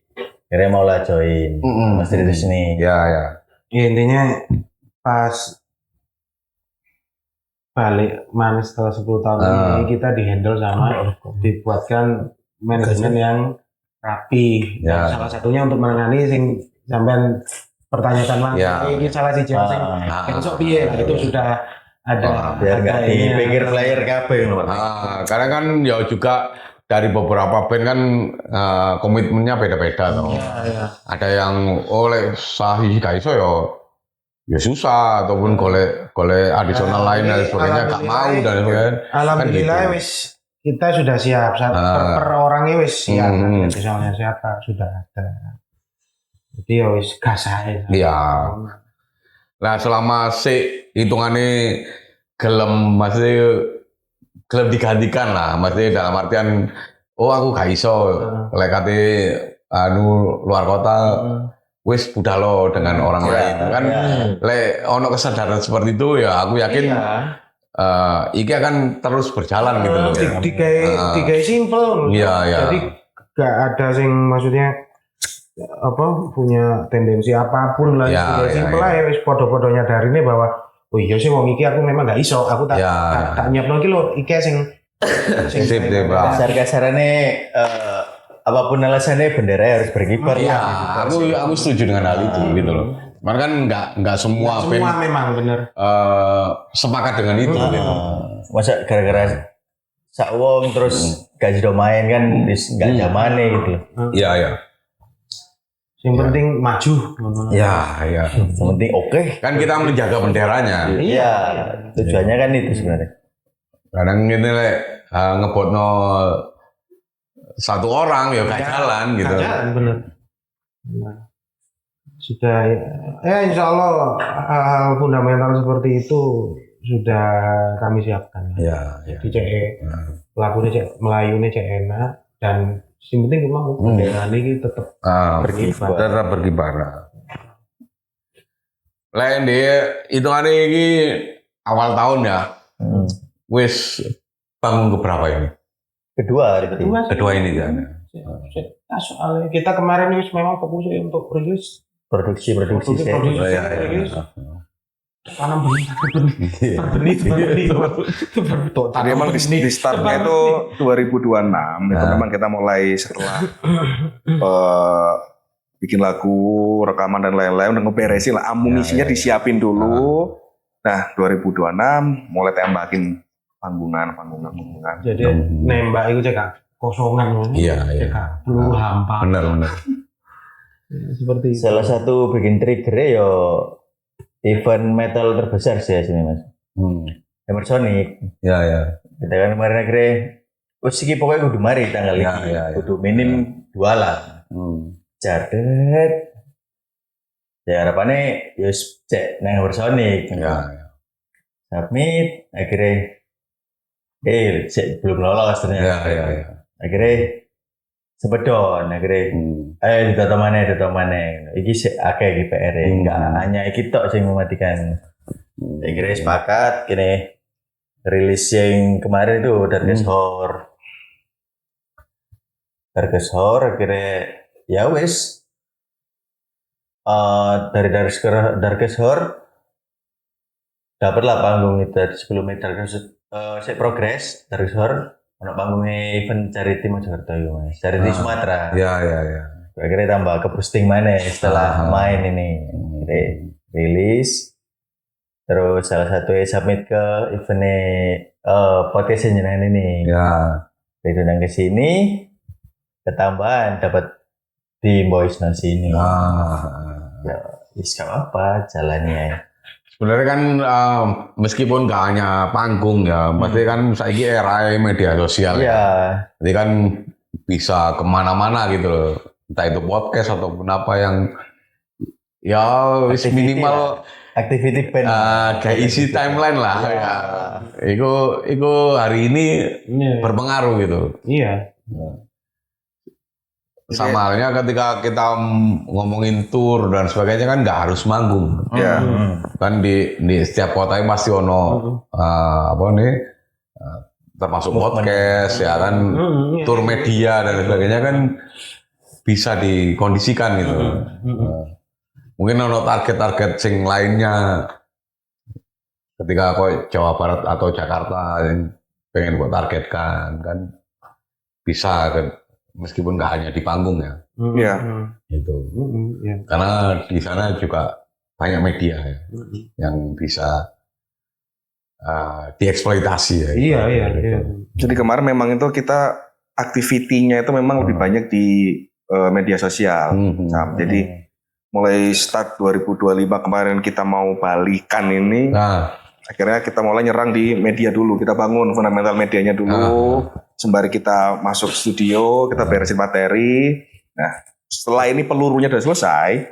akhirnya mau lah join Mas Ritus ini. Ya. Ya, intinya pas balik mana setelah 10 tahun ini kita dihandle sama dibuatkan manajemen yang rapi. Ya. Salah satunya untuk menangani sing sampean pertanyakan langsung. Ya. Ini salah sih sing besok piye. Nah, itu sudah ada Biar nggak dipikir player kabeh loh. Karena kan ya juga dari beberapa band kan komitmennya beda-beda toh. Iya. Ada yang oleh sahih gak iso ya susah ataupun golek adisional lain dan sebagainya gak mau dan sebagainya. Alhamdulillah Kan gitu. wis kita sudah siap per orangnya wis siap. Misalnya siapa sudah ada. Jadi ya wis gas ae. Iya. Nah selama hitungannya maksudnya gelem digantikan lah, maksudnya dalam artian aku gak iso lek kate luar kota wis budal lo dengan orang lain kan lek ono kesadaran seperti itu ya aku yakin iki akan terus berjalan gitu loh ya. Tiga simple. Iya. Jadi gak ada sing maksudnya punya tendensi apapun lah. Tiga simple lah ya wis podo-podo nyadari ini bahwa oh iya sih wong iki aku memang gak iso, aku tak nyiapno iki lho iki sing kasar-kasarane apapun alasannya bendera harus berkibar. Iya, aku setuju dengan hal itu gitu loh. Cuman kan nggak semua band memang bener sepakat dengan itu gitu. Masa gara-gara sak wong terus gak jido main kan nggak zamane gitu. Iya. Yang penting maju. Iya. Yang penting oke. Kan kita menjaga benderanya. Iya. Tujuannya kan itu sebenarnya. Kadang ini ngebotno satu orang ya gak jalan gitu. Gak jalan bener. Nah, sudah ya insya Allah hal fundamental seperti itu sudah kami siapkan. Iya. Jadi cek pelakunya cek melayunya cek enak dan yang penting memang bendera ini tetap berkibar. Tetap berkibar. Lain deh, hitungannya ini awal tahun ya. Wis bangun keberapa ini? Kedua ini kan. Soalnya kita kemarin wis memang fokusnya untuk rilis produksi tanam benih. Jadi emang di startnya itu 2026 itu memang kita mulai setelah bikin lagu, rekaman dan lain-lain udah ngeberesin lah amunisinya disiapin dulu. Nah 2026 mulai tembakin panggungan. Jadi nembak itu cek kosongan. Iya. Peluru hampa. Benar. Seperti itu. Salah satu bikin trigger yo event metal terbesar sih sini mas. Hammer Sonic. Iya. Kita kan kemarin akhirnya, iki pokoknya kudu mari tanggal ini. Kudu minim 2 lah. Jadet. Ya harapannya yus cek nang Hammer Sonic. Iya. Submit akhirnya belum lolos ternyata. Iya. Akhirnya sepedon akhirnya ditoto mana iki akeh PR enggak hanya iki tok sing mematikan. Akhirnya sepakat kene rilis yang kemarin itu Darkest Horror akhirnya ya wis dari Darkest Horror dapatlah panggung itu sebelumnya saya progres Darkest Horror ono panggungnya event Charity Mojokerto ya mas, Charity Sumatera. Iya. Akhirnya tambah ke posting mana setelah main ini, rilis. Terus salah satu submit ke eventnya podcast jenengan ini. Ya. Diundang ke sini, ketambahan dapat di Boys No sini. Ya, gak apa, jalannya. Sebenarnya kan meskipun gak hanya panggung ya, maksudnya kan saiki era media sosial. Iya. Jadi kan bisa kemana-mana gitu loh. Entah itu podcast ataupun apa yang ya minimal activity band kayak isi timeline lah ya. Iku hari ini berpengaruh gitu. Iya. Sama halnya ketika kita ngomongin tour dan sebagainya kan nggak harus manggung. Iya. Kan di setiap kota pasti ono termasuk podcast ya kan, tour media dan sebagainya kan bisa dikondisikan gitu. Mungkin ono target-target sing lainnya ketika kok Jawa Barat atau Jakarta yang pengen kok targetkan kan bisa kan, meskipun nggak hanya di panggung ya. Iya. Gitu. Karena di sana juga banyak media ya yang bisa dieksploitasi ya. Iya. Jadi kemarin memang itu kita aktivitinya itu memang lebih banyak di media sosial. Nah, jadi mulai start 2025 kemarin kita mau balikan ini, akhirnya kita mulai nyerang di media dulu. Kita bangun fundamental medianya dulu, sembari kita masuk studio, kita beresin materi. Nah, setelah ini pelurunya udah selesai,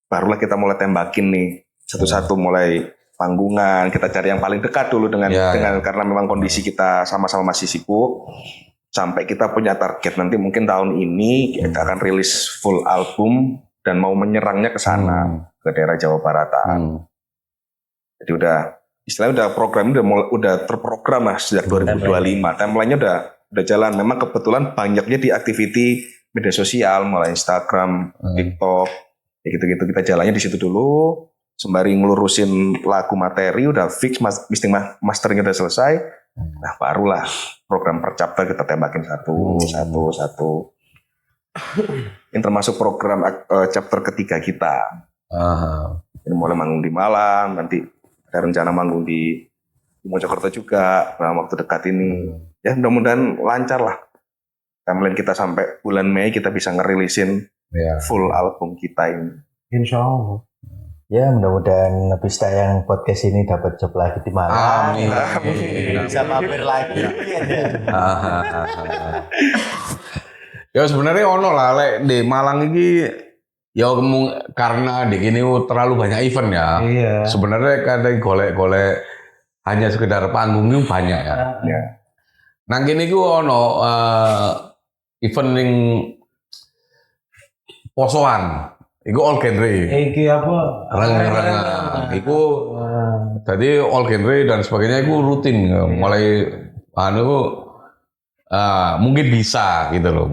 barulah kita mulai tembakin nih satu-satu, mulai panggungan. Kita cari yang paling dekat dulu dengan karena memang kondisi kita sama-sama masih sibuk. Sampai kita punya target nanti mungkin tahun ini kita akan rilis full album dan mau menyerangnya ke sana, ke daerah Jawa Baratan. Jadi istilahnya program udah terprogram lah sejak 2025. Timeline-nya udah jalan. Memang kebetulan banyaknya di activity media sosial, mulai Instagram, TikTok, ya gitu-gitu, kita jalannya di situ dulu. Sembari ngelurusin lagu materi udah fix, mastering udah selesai. Nah, barulah program per chapter kita tembakin satu. Ini termasuk program chapter ketiga kita. Ini mulai manggung di Malang, nanti ada rencana manggung di Mojokerto juga dalam waktu dekat ini. Ya mudah-mudahan lancar lah. Timeline kita sampai bulan Mei kita bisa ngerilisin full album kita ini. Insya Allah. Ya mudah-mudahan habis tayang podcast ini dapat job lagi di Malang. Amin. Bisa mampir lagi. Ya sebenarnya ono lah di Malang ini ya karena di sini terlalu banyak event ya. Iya. Sebenarnya kadang golek-golek hanya sekedar panggung itu banyak ya. Nang kene iku ono event ning posoan. Iku all genre. Iki apa? Reng-rengan. Iku tadi all genre dan sebagainya iku rutin mulai mungkin bisa gitu loh.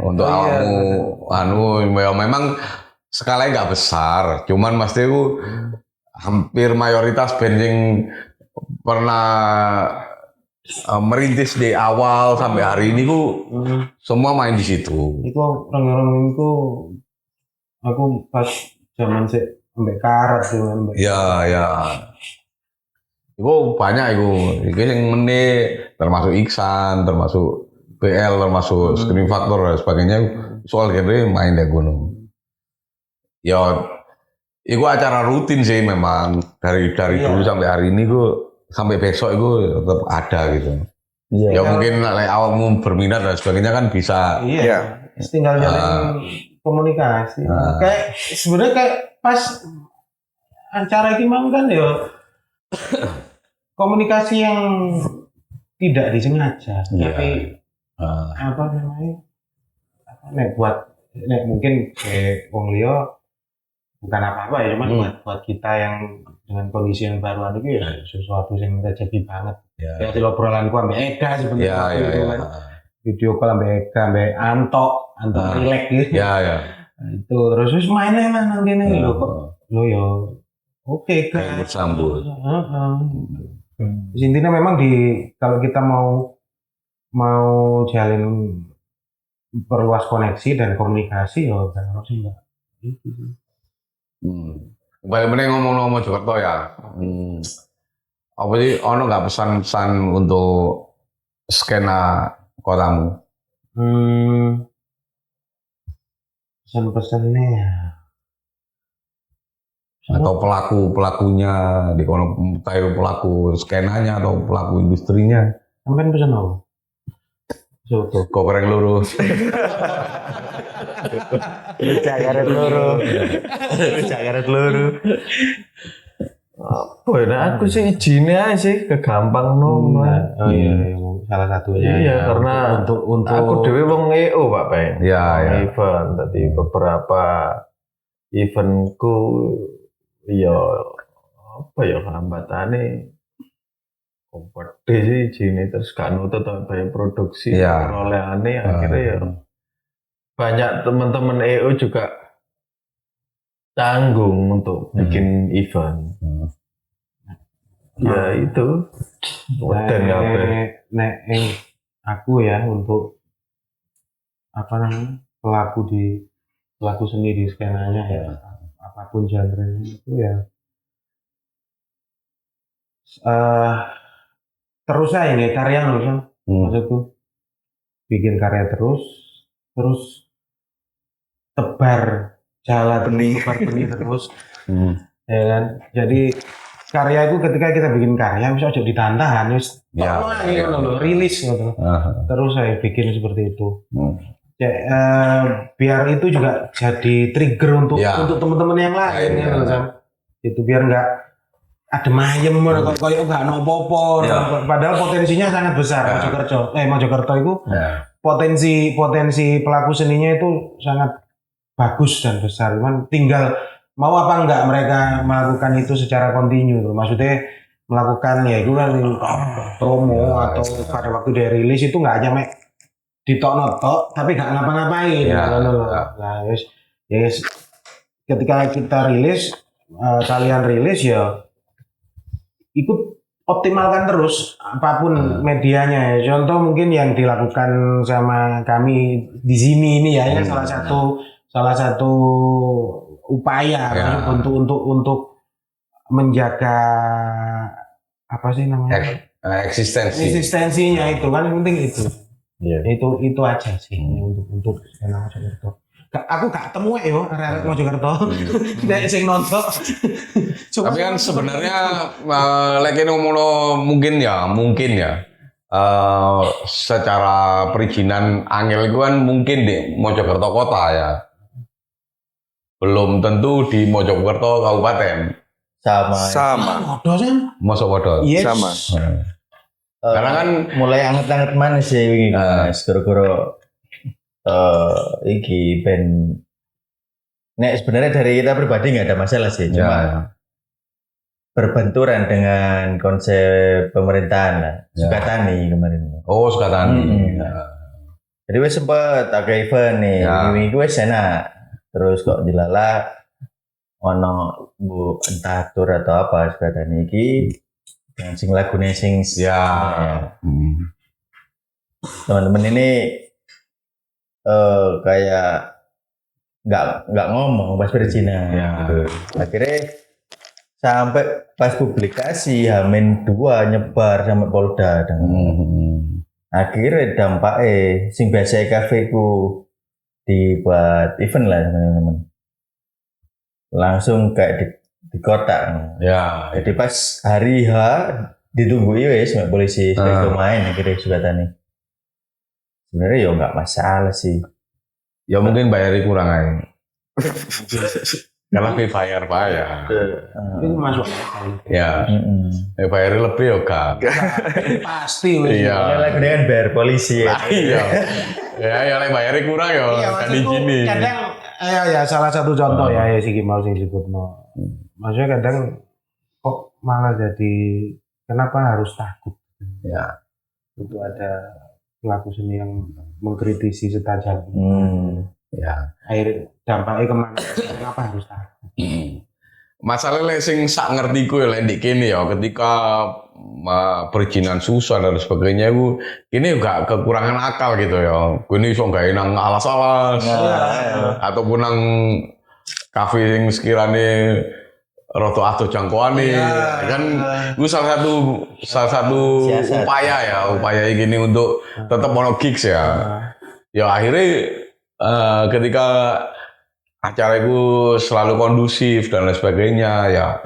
Untuk awakmu ya memang skalanya nggak besar, cuman pasti itu hampir mayoritas band yang pernah merintis di awal sampai hari ini semua main di situ. Iku orang-orang itu aku pas zaman sampai karat sih sampai. Ya. Iku banyak iku yang menit termasuk Iksan, termasuk BL, termasuk Scream Factor dan sebagainya. Soal genre main di gunung. Ya, iku acara rutin sih memang dari dulu sampai hari ini sampai besok itu tetap ada gitu. Ya mungkin awakmu berminat dan sebagainya kan bisa. Iya. Tinggal jalin komunikasi. Kayak sebenarnya kayak pas acara ini memang kan ya komunikasi yang tidak disengaja, tapi apa namanya? Mungkin kayak wong liya bukan apa-apa ya, cuman buat kita yang dengan kondisi yang baru itu ya sesuatu yang rezeki banget. Ya di obrolanku ambek Ega sebenarnya. Video call ambek Ega, ambek Anto relax gitu. Itu terus mainnya nang kene lho kok. Lo yo oke kan. Bersambut. Intinya memang kalau kita mau jalin perluas koneksi dan komunikasi ya harus enggak. Balik-balik ngomong-ngomong Mojokerto ya. Apa sih ono nggak pesan-pesan untuk skena kotamu? Pesan-pesannya ya. Atau pelakunya di kono, pelaku skenanya atau pelaku industrinya. Sampai pesan apa? Kok goreng lurus. Cakaret loro. Apa ya? Aku sih izinnya sih kegampang Iya, salah satunya. Iya, karena untuk aku dewe wong EO Pak Peng. Iya. Event tadi beberapa eventku ya apa ya hambatane gede sih izine terus gak nutut biaya produksi Iya. perolehannya akhirnya ya banyak teman-teman EO juga tanggung untuk bikin event. Ya itu weden kabeh. Nek aku ya untuk apa namanya pelaku seni di skenanya ya apapun genre itu ya terus aja nggak karya loh kan maksudku bikin karya terus tebar Benih. tebar benih terus ya kan jadi karya itu ketika kita bikin karya bisa aja ditantang wis rilis gitu terus saya bikin seperti itu ya, biar itu juga jadi trigger untuk teman-teman yang lain ya Sam. Itu biar nggak adem ayem kayak nggak nopo-nopo padahal potensinya sangat besar Mojokerto itu potensi pelaku seninya itu sangat bagus dan besar cuman tinggal mau apa enggak mereka melakukan itu secara kontinu maksudnya melakukan ya itu kan promo atau pada waktu dia rilis itu nggak hanya ditok-notok tapi nggak ngapa-ngapain nah yes ketika kita rilis kalian rilis ya ikut optimalkan terus apapun medianya ya. Contoh mungkin yang dilakukan sama kami di sini ini ya ini salah satu upaya untuk menjaga apa sih namanya eksistensinya itu kan yang penting itu itu aja sih untuk skena Mojokerto. Aku gak temu yo arek Mojokerto nek sing nonton. Tapi kan sebenarnya lek ngomongno mungkin ya secara perizinan angel itu kan mungkin di Mojokerto kota ya. Belum tentu di Mojokerto kabupaten. Sama. Masuk bodoh. Yes. Sama. Karena kan mulai anget-anget mana sih wingi Mas gara-gara iki ben nek sebenarnya dari kita pribadi nggak ada masalah sih cuma berbenturan dengan konsep pemerintahan lah Sukatani kemarin. Sukatani. Jadi wes sempet ada event nih wingi wes enak terus kok dilala ono bu entah tur atau apa Sukatani iki yang sing lagune sing teman-teman ini kayak nggak ngomong pas perizinan gitu. Akhirnya sampai pas publikasi Hamin 2 nyebar sampai Polda dan akhirnya dampaknya sing biasa kafe ku dibuat event lah teman-teman langsung kayak di kota jadi pas hari H ditunggu wes sama polisi main akhirnya Sukatani sebenarnya ya nggak masalah sih ya mungkin bayarnya kurang aja karena bayar itu masuk bayarnya lebih ya kak pasti lagi dengan bayar polisi ya bayarnya kurang ya kan di sini kadang ya salah satu contoh ya si Gimal sing disebutno maksudnya kadang kok malah jadi kenapa harus takut untuk ada pelaku seni yang mengkritisi setajam akhirnya dampaknya kemana kenapa harus takut masalahnya sing sak ngerti ku ya lek kene ya ketika perizinan susah dan sebagainya itu ini juga kekurangan akal gitu ya ini iso gawe nang alas-alas ataupun nang kafe yang sekiranya roto atau jangkauane kan itu salah satu upaya ini untuk tetap mono gigs ya akhirnya ketika acara itu selalu kondusif dan lain sebagainya ya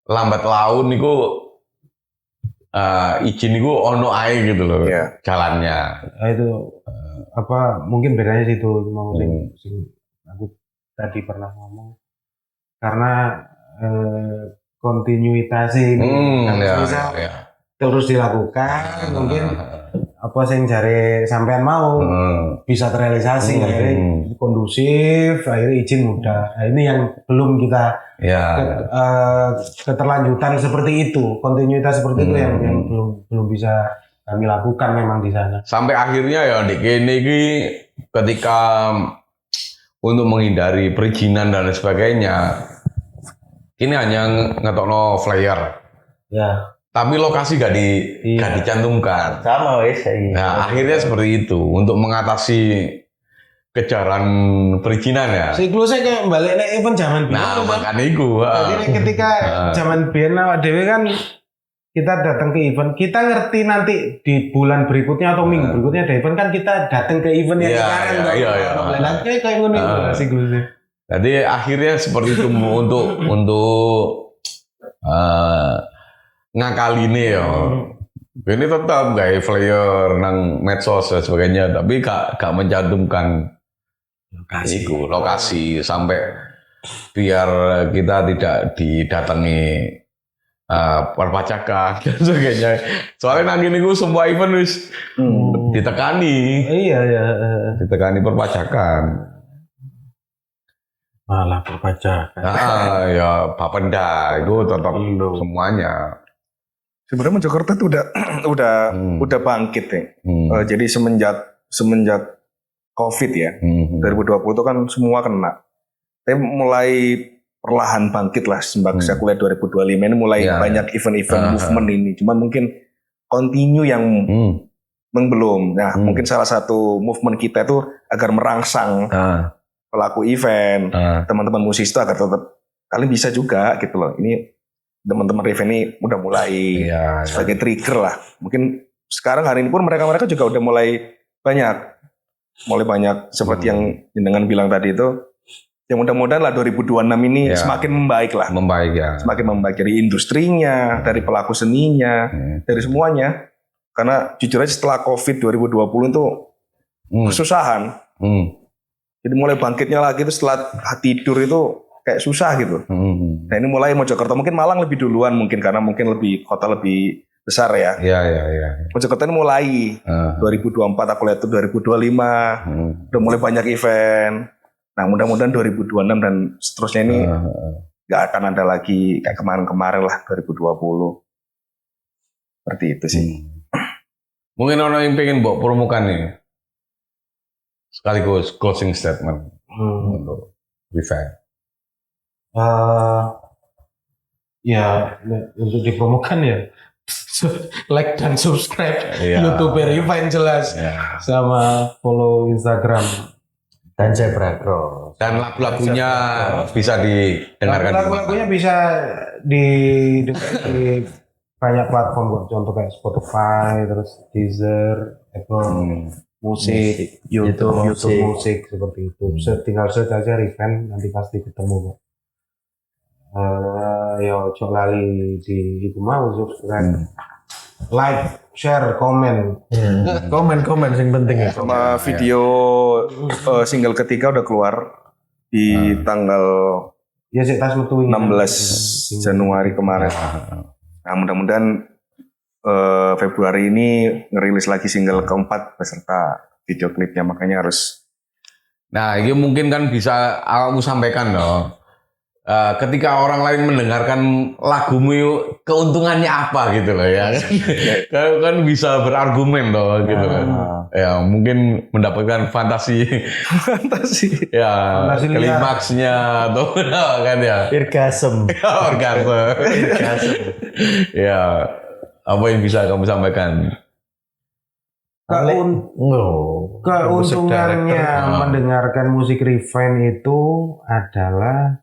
lambat laun itu izin itu ono ae gitu loh jalannya itu apa mungkin bedanya situ mau sing aku tadi pernah ngomong karena kontinuitas ini bisa terus dilakukan mungkin apa sing jare sampean mau bisa terrealisasi akhirnya kondusif, akhirnya izin mudah. Nah, ini yang belum kita keterlanjutan seperti itu, kontinuitas seperti itu yang belum bisa kami lakukan memang di sana. Sampai akhirnya ya di kene iki ketika untuk menghindari perizinan dan sebagainya, ini hanya ngetokno flyer. Ya. Tapi lokasi gak dicantumkan. Sama wes. Nah, akhirnya seperti itu untuk mengatasi kejaran perizinan ya. Siklusnya kayak balik nek event zaman biyen. Nah, makanya itu. Jadi ketika zaman biyen awak dhewe kan kita datang ke event, kita ngerti nanti di bulan berikutnya atau minggu berikutnya ada event kan kita datang ke event yang sekarang. Iya. Kayak ngono siklusnya. Jadi akhirnya seperti itu untuk ngakaline ya. Ini tetap gaya flyer nang medsos dan sebagainya, tapi gak mencantumkan lokasi sampai biar kita tidak didatangi perpajakan dan sebagainya. Soalnya nang gini gue semua event wis ditekani. Iya. Ditekani perpajakan. Malah perpajakan. Ya Bapenda itu tetap semuanya. Sebenarnya Mojokerto itu udah bangkit ya. Jadi semenjak COVID ya, 2020 itu kan semua kena. Tapi mulai perlahan bangkit lah. Saya kuliah 2025 ini mulai banyak event-event movement ini. Cuman mungkin continue yang belum. Nah, mungkin salah satu movement kita itu agar merangsang pelaku event, teman-teman musisi itu agar tetap kalian bisa juga gitu loh. Ini teman-teman event ini udah mulai sebagai trigger lah. Mungkin sekarang hari ini pun mereka juga udah mulai banyak seperti yang jenengan bilang tadi itu. Ya mudah-mudahan lah 2026 ini semakin membaik lah. Semakin membaik dari industrinya, dari pelaku seninya, dari semuanya. Karena jujur aja setelah COVID 2020 itu kesusahan. Jadi mulai bangkitnya lagi itu setelah tidur itu kayak susah gitu. Nah ini mulai Mojokerto, mungkin Malang lebih duluan mungkin karena mungkin kota lebih besar ya. Iya. Mojokerto ini mulai 2024 aku lihat itu 2025 udah mulai banyak event. Nah mudah-mudahan 2026 dan seterusnya ini nggak akan ada lagi kayak kemarin-kemarin lah 2020. Seperti itu sih. Mungkin orang yang pengen bawa promokan nih. Sekaligus closing statement untuk event. Ya untuk dipromokan ya like dan subscribe YouTube Revine jelas sama follow Instagram dan Zebra Cross dan lagu-lagunya bisa didengarkan. Lagu-lagunya bisa di banyak platform kok, contoh kayak Spotify, terus Deezer, Apple Musik, YouTube musik seperti itu. Tinggal search aja Revine nanti pasti ketemu kok. Ya ojo lali di itu mau subscribe, like, share, komen, komen yang penting ya. Sama video single ketiga udah keluar di tanggal 16 Januari kemarin. Nah mudah-mudahan Februari ini ngerilis lagi single keempat beserta video klipnya, makanya harus. Nah ini mungkin kan bisa kamu sampaikan loh. Ketika orang lain mendengarkan lagumu keuntungannya apa gitu loh ya kan bisa berargumen loh gitu loh ya mungkin mendapatkan fantasi ya klimaksnya atau kan ya orgasme ya apa yang bisa kamu sampaikan? Keuntungannya mendengarkan musik Revine itu adalah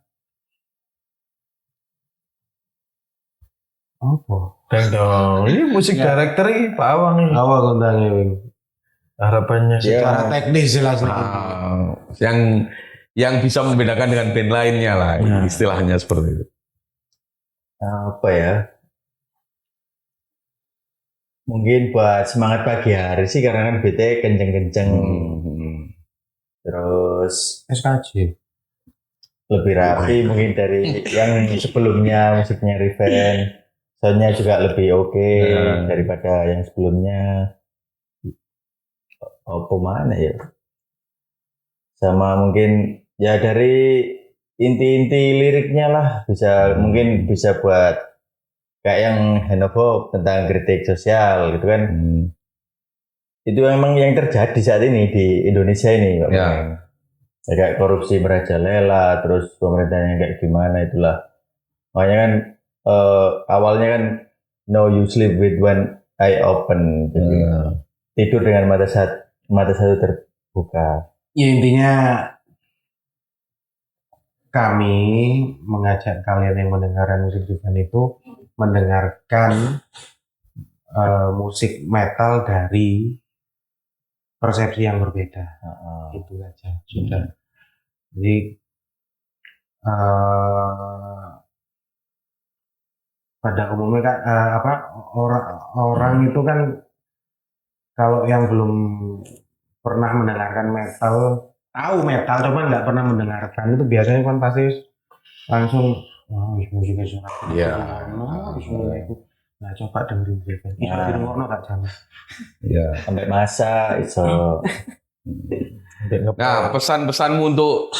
apa? Dong. Ini musik director ini Pak Awang ini. Awang kontangnya, Wing. Harapannya secara teknis jelas. Yang bisa membedakan dengan band lainnya lah, istilahnya seperti itu. Apa ya? Mungkin buat semangat pagi hari sih karena kan BT kenceng-kenceng. Terus SKJ lebih rapi mungkin dari yang sebelumnya musiknya Revine. Soundnya juga lebih oke daripada yang sebelumnya. apa mana ya? Sama mungkin ya dari inti-inti liriknya lah mungkin bisa buat kayak yang Handover tentang kritik sosial gitu kan. Itu memang yang terjadi saat ini di Indonesia ini Pak. Ya. Ya, kayak korupsi merajalela, terus pemerintahnya kayak gimana itulah. Makanya kan awalnya kan no you sleep with one eye open, jadi tidur dengan mata satu terbuka. Ya intinya kami mengajak kalian yang mendengarkan musik Rifan itu mendengarkan musik metal dari persepsi yang berbeda. Itu aja sudah. Jadi pada umumnya kan orang itu kan kalau yang belum pernah mendengarkan metal, tahu metal cuma nggak pernah mendengarkan itu biasanya kan pasti langsung musiknya surat. Itu. Nah coba dengerin Rifan. Itu ngono tak jam. Iya. Sampai masa itu. Nah, pesan-pesanmu untuk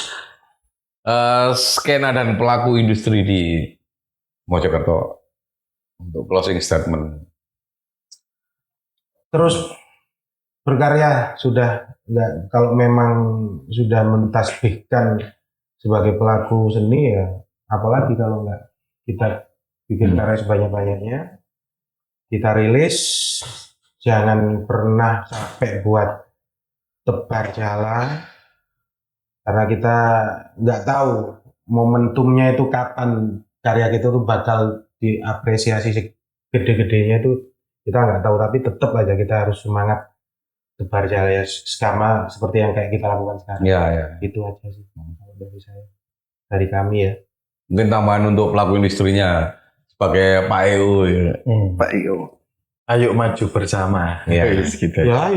skena dan pelaku industri di Mojokerto untuk closing statement. Terus berkarya sudah nggak, kalau memang sudah mentasbihkan sebagai pelaku seni ya, apalagi kalau nggak kita bikin karya sebanyak-banyaknya, kita rilis, jangan pernah sampai buat tebar jalan, karena kita nggak tahu momentumnya itu kapan karya kita tuh bakal diapresiasi gede-gedenya itu kita nggak tahu, tapi tetap aja kita harus semangat tebar jalan ya, sama seperti yang kayak kita lakukan sekarang. Ya. Itu aja sih dari saya, dari kami ya. Mungkin tambahan untuk pelaku industrinya sebagai Pak EU ya. Pak Iyo. Ayo maju bersama. Iya. Gitu. Ya,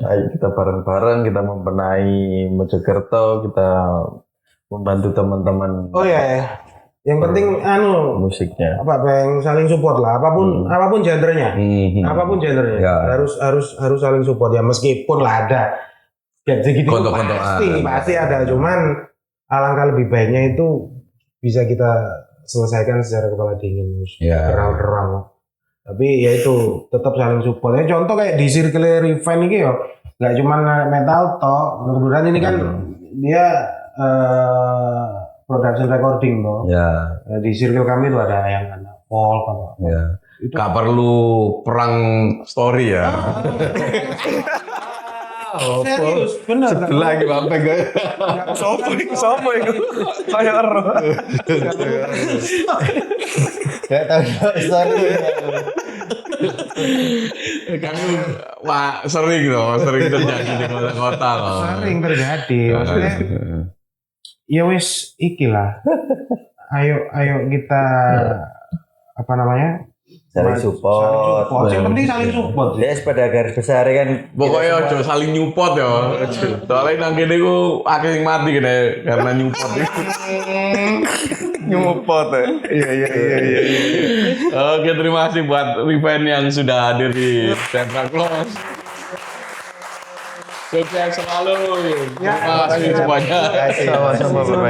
Ayo kita bareng-bareng, kita membenahi Mojokerto, kita membantu teman-teman. oh ya. Yang penting musiknya. yang saling support lah, apapun genrenya. Apapun genrenya. Ya. Harus saling support ya, meskipun lah ada gitu pasti ada, cuman alangkah lebih baiknya itu bisa kita selesaikan secara kepala dingin, terang-terang. Tapi ya itu tetap saling support. Ya contoh kayak di Circle Rifan ini ya, nggak cuma metal toh. Kebetulan ini kan dia production recording toh. Ya. Di Circle kami itu ada yang anak folk atau apa. Ya. Gak perlu perang story ya. Serius, bener. Sebelah lagi bapeng gak? Sopo itu? Kayak ero. Gak tahu story. Kami sering terjadi di kota-kota loh. Sering terjadi. Maksudnya ya wis ikilah. Ayo kita apa namanya? Saling support. Yang penting saling support. Ya pada garis besar kan. Pokoknya ojo saling nyupot ya. Soalnya nang kene ku akeh sing mati kene karena nyupot. Nyupot ya. Iya. Oke, terima kasih buat Rifan yang sudah hadir di Central Close. Sukses selalu. Terima kasih semuanya. Sama-sama.